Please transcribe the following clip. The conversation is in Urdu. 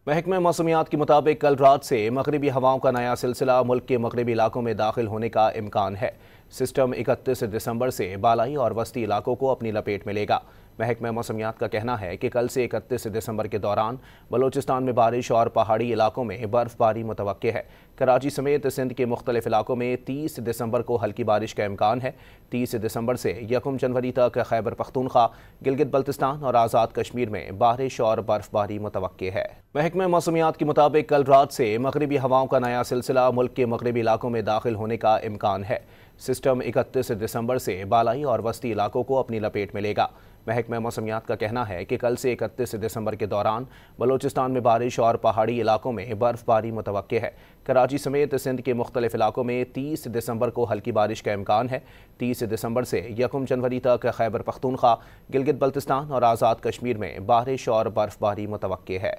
محکمہ موسمیات کے مطابق کل رات سے مغربی ہواؤں کا نیا سلسلہ ملک کے مغربی علاقوں میں داخل ہونے کا امکان ہے۔ سسٹم 31 دسمبر سے بالائی اور وسطی علاقوں کو اپنی لپیٹ میں لے گا۔ محکمہ موسمیات کا کہنا ہے کہ کل سے 31 دسمبر کے دوران بلوچستان میں بارش اور پہاڑی علاقوں میں برف باری متوقع ہے۔ کراچی سمیت سندھ کے مختلف علاقوں میں 30 دسمبر کو ہلکی بارش کا امکان ہے۔ 30 دسمبر سے 1 جنوری تک خیبر پختونخوا، گلگت بلتستان اور آزاد کشمیر میں بارش اور برف باری متوقع ہے۔ محکمہ موسمیات کے مطابق کل رات سے مغربی ہواؤں کا نیا سلسلہ ملک کے مغربی علاقوں میں داخل ہونے کا امکان ہے۔ سسٹم 31 دسمبر سے بالائی اور وسطی علاقوں کو اپنی لپیٹ میں لے گا۔ محکمہ موسمیات کا کہنا ہے کہ کل سے 31 دسمبر کے دوران بلوچستان میں بارش اور پہاڑی علاقوں میں برف باری متوقع ہے۔ کراچی سمیت سندھ کے مختلف علاقوں میں 30 دسمبر کو ہلکی بارش کا امکان ہے۔ 30 دسمبر سے 1 جنوری تک خیبر پختونخوا، گلگت بلتستان اور آزاد کشمیر میں بارش اور برف باری متوقع ہے۔